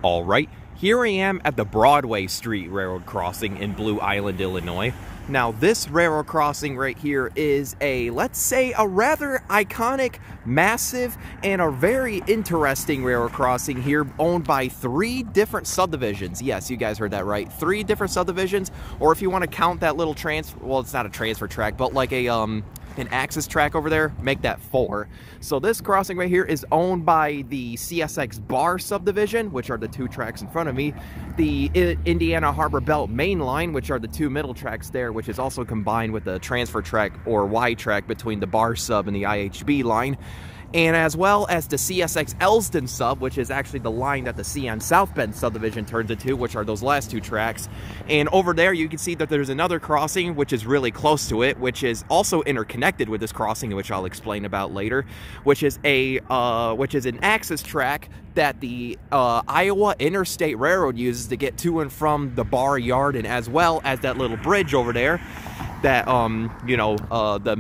Alright, here I am at the Broadway Street Railroad Crossing in Blue Island, Illinois. Now this railroad crossing right here is let's say a rather iconic, massive, and a very interesting railroad crossing here owned by 3 different subdivisions. Yes, you guys heard that right. 3 different subdivisions, or if you want to count that little well, it's not a transfer track, but like an access track over there, make that 4. So this crossing right here is owned by the CSX Bar subdivision, which are the 2 tracks in front of me, the Indiana Harbor Belt Main Line, which are the 2 middle tracks there, which is also combined with the transfer track or Y track between the Bar sub and the IHB line, and as well as the CSX Elsdon sub, which is actually the line that the CN South Bend subdivision turns into, which are those last 2 tracks. And over there you can see that there's another crossing which is really close to it, which is also interconnected with this crossing, which I'll explain about later, which is an access track that the Iowa Interstate Railroad uses to get to and from the Bar Yard, and as well as that little bridge over there that the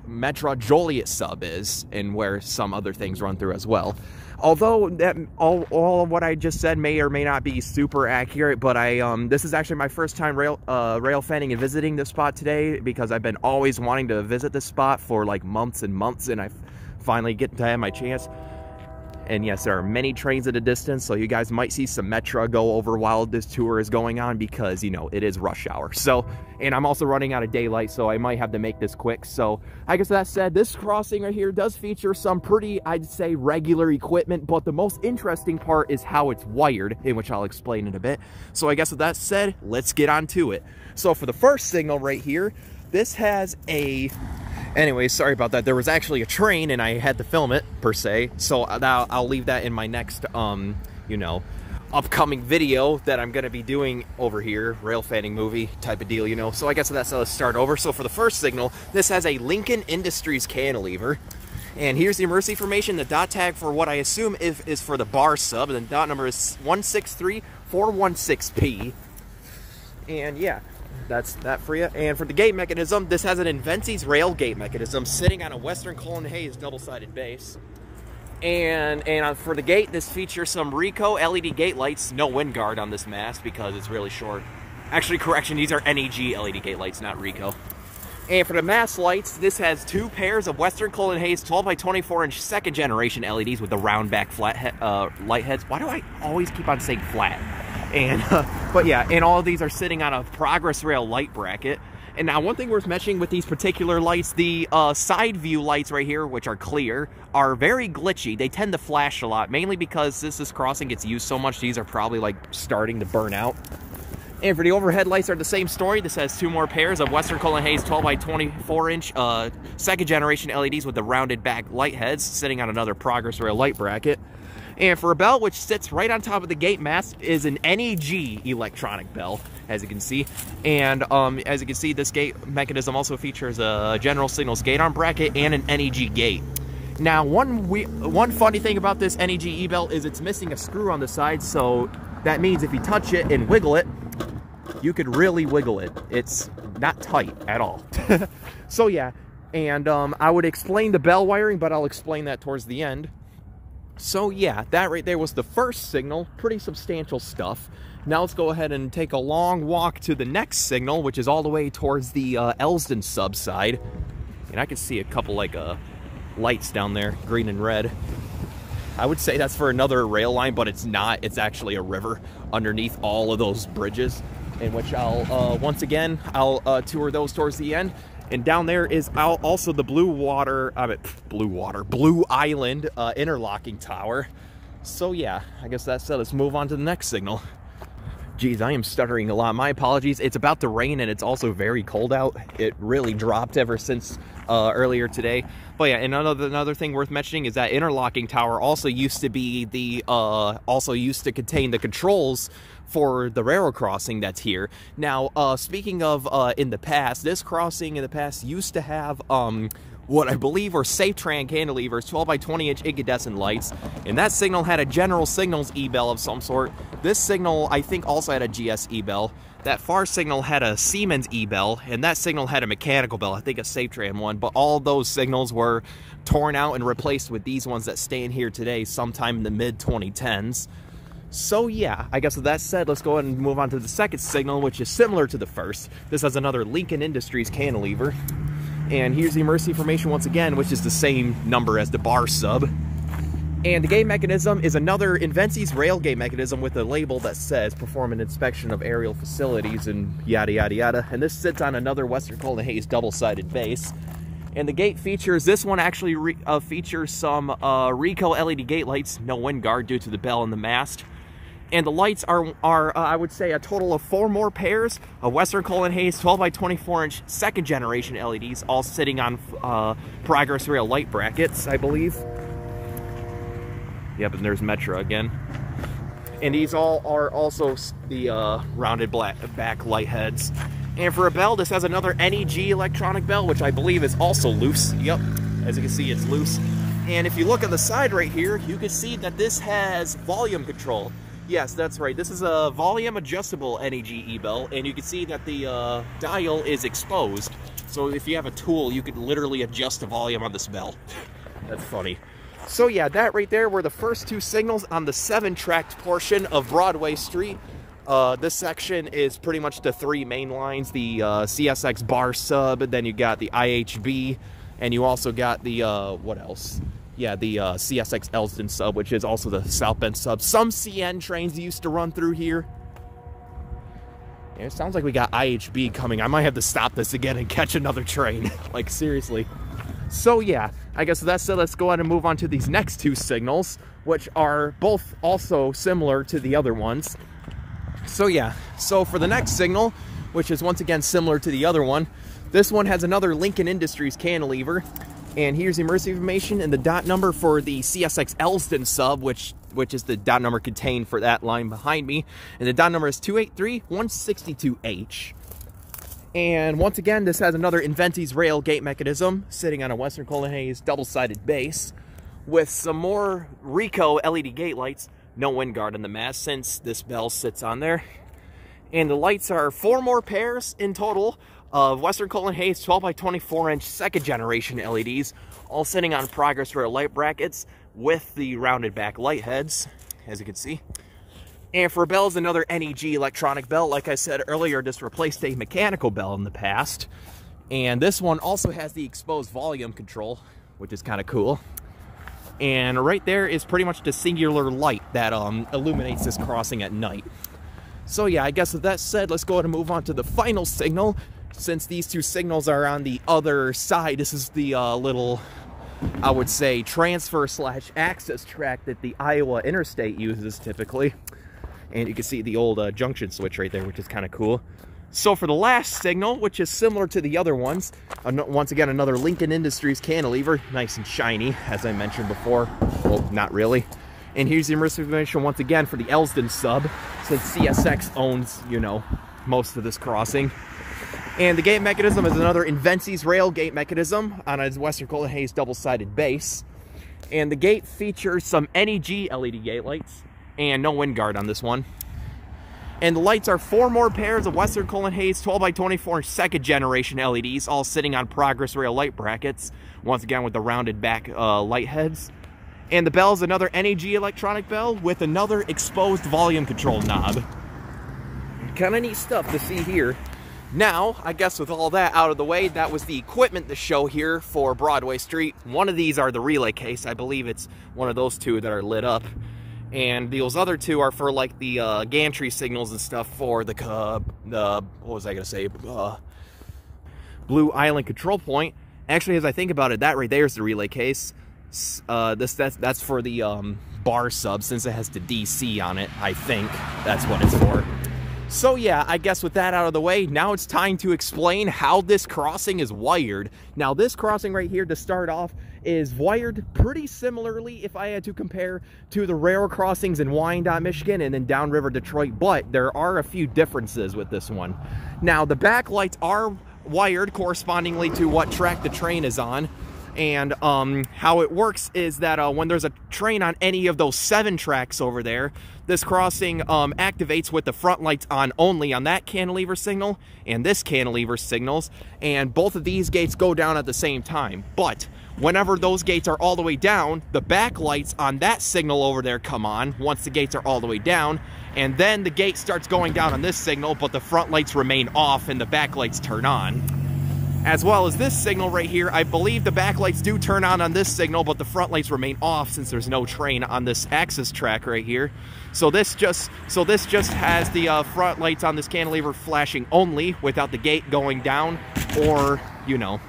Metro Joliet sub is, and where some other things run through as well. Although that all of what I just said may or may not be super accurate, but this is actually my first time rail fanning and visiting this spot today, because I've been always wanting to visit this spot for like months and months, and I finally get to have my chance. And yes, there are many trains at a distance, so you guys might see some Metro go over while this tour is going on, because, it is rush hour. So, and I'm also running out of daylight, so I might have to make this quick. So, I guess that said, this crossing right here does feature some pretty, I'd say, regular equipment, but the most interesting part is how it's wired, in which I'll explain in a bit. So, I guess with that said, let's get on to it. So, for the first signal right here, this has Anyway, sorry about that. There was actually a train, and I had to film it, per se. So I'll leave that in my next, upcoming video that I'm going to be doing over here. Rail fanning movie type of deal, So I guess that's how let's start over. So for the first signal, this has a Lincoln Industries cantilever. And here's the emergency information. The dot tag for what I assume is for the Bar sub. And the dot number is 163416P. And yeah. That's that for you. And for the gate mechanism, this has an Invensys rail gate mechanism sitting on a Western Cullen Hayes double-sided base. And for the gate, this features some Ricoh LED gate lights. No wind guard on this mast because it's really short. Actually, correction, these are NEG LED gate lights, not Ricoh. And for the mast lights, this has 2 pairs of Western Cullen Hayes 12 by 24 inch 2nd generation LEDs with the round back flat light heads. Why do I always keep on saying flat? And but yeah, and all of these are sitting on a Progress Rail light bracket. And now, one thing worth mentioning with these particular lights, the side view lights right here, which are clear, are very glitchy. They tend to flash a lot, mainly because this crossing gets used so much. These are probably like starting to burn out. And for the overhead lights are the same story. This has 2 more pairs of Western Cullen Hayes 12 by 24 inch 2nd generation LEDs with the rounded back light heads sitting on another Progress Rail light bracket. And for a bell, which sits right on top of the gate mast, is an NEG electronic bell, as you can see. And as you can see, this gate mechanism also features a General Signals gate arm bracket and an NEG gate. Now, one funny thing about this NEG e-bell is it's missing a screw on the side, so that means if you touch it and wiggle it, you could really wiggle it. It's not tight at all. So yeah, and I would explain the bell wiring, but I'll explain that towards the end. So yeah, that right there was the first signal. Pretty substantial stuff. Now let's go ahead and take a long walk to the next signal, which is all the way towards the Elsdon sub side. And I can see a couple lights down there, green and red. I would say that's for another rail line, but it's not. It's actually a river underneath all of those bridges, in which once again, I'll tour those towards the end. And down there is also the Blue Island interlocking tower. So yeah, I guess that's it. Let's move on to the next signal. Geez, I am stuttering a lot. My apologies. It's about to rain, and it's also very cold out. It really dropped ever since earlier today. But yeah, and another thing worth mentioning is that interlocking tower also used to be contain the controls for the railroad crossing that's here. Now, speaking of in the past, this crossing in the past used to have what I believe were Safe-Tran cantilevers, 12 by 20 inch incandescent lights, and that signal had a General Signals e-bell of some sort. This signal, I think, also had a GS e-bell. That far signal had a Siemens e-bell, and that signal had a mechanical bell, I think a Safe-Tran one, but all those signals were torn out and replaced with these ones that stand here today sometime in the mid-2010s. So yeah, I guess with that said, let's go ahead and move on to the second signal, which is similar to the first. This has another Lincoln Industries cantilever. And here's the emergency information once again, which is the same number as the bar sub. And the gate mechanism is another Inventsi's rail gate mechanism with a label that says perform an inspection of aerial facilities and yada yada yada. And this sits on another Western Colton Hayes double-sided base. And the gate features, this one actually features some Ricoh LED gate lights, no wind guard due to the bell and the mast. And the lights are I would say, a total of 4 more pairs of Western Colton Hayes 12 by 24 inch second generation LEDs, all sitting on Progress Rail light brackets, I believe. Yep, and there's Metro again. And these all are also the rounded back light heads. And for a bell, this has another NEG electronic bell, which I believe is also loose. Yep, as you can see, it's loose. And if you look on the side right here, you can see that this has volume control. Yes, that's right. This is a volume adjustable NEG e-bell, and you can see that the dial is exposed. So if you have a tool, you could literally adjust the volume on this bell. That's funny. So yeah, that right there were the first 2 signals on the 7-tracked portion of Broadway Street. This section is pretty much the 3 main lines, the CSX bar sub, then you got the IHB, and you also got the, what else? Yeah, the CSX Elston sub, which is also the South Bend sub. Some CN trains used to run through here. Yeah, it sounds like we got IHB coming. I might have to stop this again and catch another train. Like, seriously. So yeah, I guess with that said, let's go ahead and move on to these next 2 signals, which are both also similar to the other ones. So yeah, so for the next signal, which is once again similar to the other one, this one has another Lincoln Industries cantilever. And here's the emergency information and the dot number for the CSX Elston sub, which is the dot number contained for that line behind me. And the dot number is 283-162H. And once again, this has another Inventsi's rail gate mechanism sitting on a Western Colton Hayes double-sided base with some more Ricoh LED gate lights. No wind guard on the mast since this bell sits on there. And the lights are 4 more pairs in total of Western Colton Hayes 12 by 24 inch second generation LEDs, all sitting on Progress Rail light brackets with the rounded back light heads, as you can see. And for bells, another NEG electronic bell. Like I said earlier, this replaced a mechanical bell in the past. And this one also has the exposed volume control, which is kind of cool. And right there is pretty much the singular light that illuminates this crossing at night. So yeah, I guess with that said, let's go ahead and move on to the final signal. Since these 2 signals are on the other side, this is the little, I would say, transfer/access track that the Iowa Interstate uses typically. And you can see the old junction switch right there, which is kind of cool. So for the last signal, which is similar to the other ones, once again, another Lincoln Industries cantilever, nice and shiny, as I mentioned before. Well, not really. And here's the emergency information once again for the Elston sub, since CSX owns, you know, most of this crossing. And the gate mechanism is another Inventsi's rail gate mechanism on a Western Colton Hayes double-sided base. And the gate features some NEG LED gate lights and no wind guard on this one. And the lights are 4 more pairs of Western Colton Hayes 12 by 24 inch second generation LEDs, all sitting on Progress Rail light brackets, once again with the rounded back light heads. And the bell is another NEG electronic bell with another exposed volume control knob. Kind of neat stuff to see here. Now, I guess with all that out of the way, that was the equipment to show here for Broadway Street. One of these are the relay case. I believe it's one of those 2 that are lit up. And those other 2 are for like the gantry signals and stuff for the what was I gonna say? Blue Island control point. Actually, as I think about it, that right there is the relay case. That's for the bar sub, since it has the DC on it. I think that's what it's for. So yeah, I guess with that out of the way, now it's time to explain how this crossing is wired. Now this crossing right here, to start off, is wired pretty similarly, if I had to compare, to the railroad crossings in Wyandotte, Michigan and then downriver Detroit, but there are a few differences with this one. Now the back lights are wired correspondingly to what track the train is on. And how it works is that when there's a train on any of those 7 tracks over there, this crossing activates with the front lights on only on that cantilever signal and this cantilever signals, and both of these gates go down at the same time. But Whenever those gates are all the way down, the back lights on that signal over there come on once the gates are all the way down, and then the gate starts going down on this signal, but the front lights remain off and the back lights turn on. As well as this signal right here, I believe the back lights do turn on this signal, but the front lights remain off since there's no train on this access track right here. So this just has the front lights on this cantilever flashing only without the gate going down, or, you know,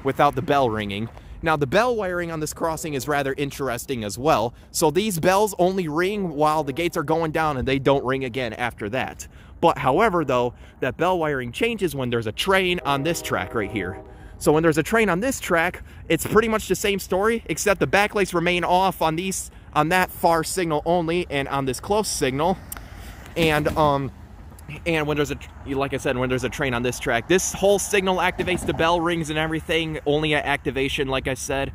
without the bell ringing. Now, the bell wiring on this crossing is rather interesting as well. So these bells only ring while the gates are going down and they don't ring again after that. But however, though, that bell wiring changes when there's a train on this track right here. So when there's a train on this track, it's pretty much the same story, except the backlights remain off on that far signal only and on this close signal. And when there's like I said, when there's a train on this track, this whole signal activates, the bell rings and everything, only at activation, like I said.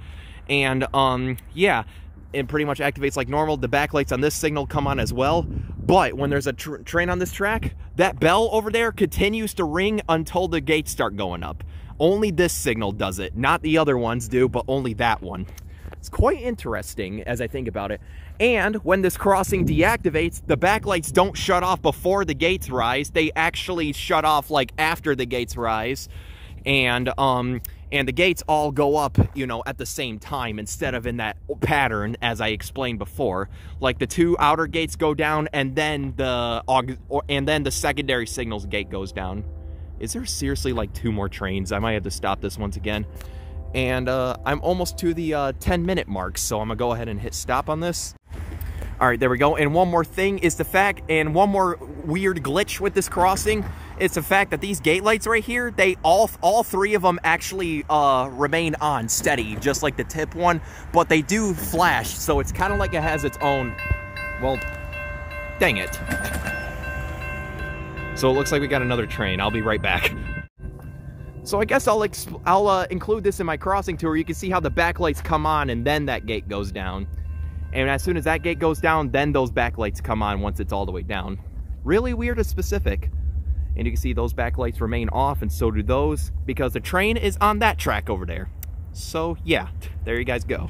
And yeah, it pretty much activates like normal. The backlights on this signal come on as well. But when there's a train on this track, that bell over there continues to ring until the gates start going up. Only this signal does it. Not the other ones do, but only that one. It's quite interesting as I think about it. And when this crossing deactivates, the backlights don't shut off before the gates rise. They actually shut off like after the gates rise. And the gates all go up, you know, at the same time instead of in that pattern as I explained before. Like the two outer gates go down and then the secondary signals gate goes down. Is there seriously like 2 more trains? I might have to stop this once again. And I'm almost to the 10-minute mark, so I'm gonna go ahead and hit stop on this. All right, there we go. And one more thing is the fact, and one more weird glitch with this crossing, it's the fact that these gate lights right here, they all 3 of them actually remain on steady, just like the tip one, but they do flash, so it's kind of like it has its own, well, dang it. So it looks like we got another train. I'll be right back. So I guess I'll include this in my crossing tour. You can see how the backlights come on and then that gate goes down. And as soon as that gate goes down, then those backlights come on once it's all the way down. Really weird and specific. And you can see those backlights remain off, and so do those, because the train is on that track over there. So yeah, there you guys go.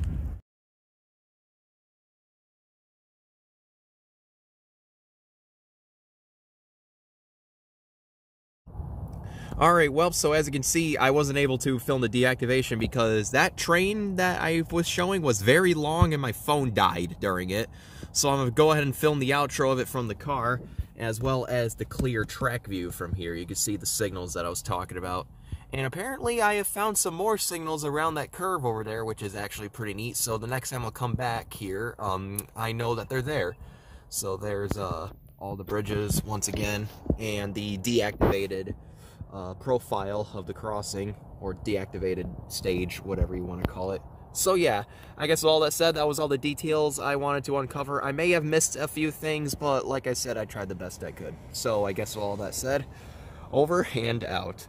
Alright, well, so as you can see, I wasn't able to film the deactivation because that train that I was showing was very long and my phone died during it. So I'm going to go ahead and film the outro of it from the car, as well as the clear track view from here. You can see the signals that I was talking about. And apparently I have found some more signals around that curve over there, which is actually pretty neat. So the next time I'll come back here, I know that they're there. So there's all the bridges once again, and the deactivated profile of the crossing, or deactivated stage, whatever you want to call it. So yeah, I guess with all that said, that was all the details I wanted to uncover. I may have missed a few things, but like I said, I tried the best I could. So I guess with all that said, over and out.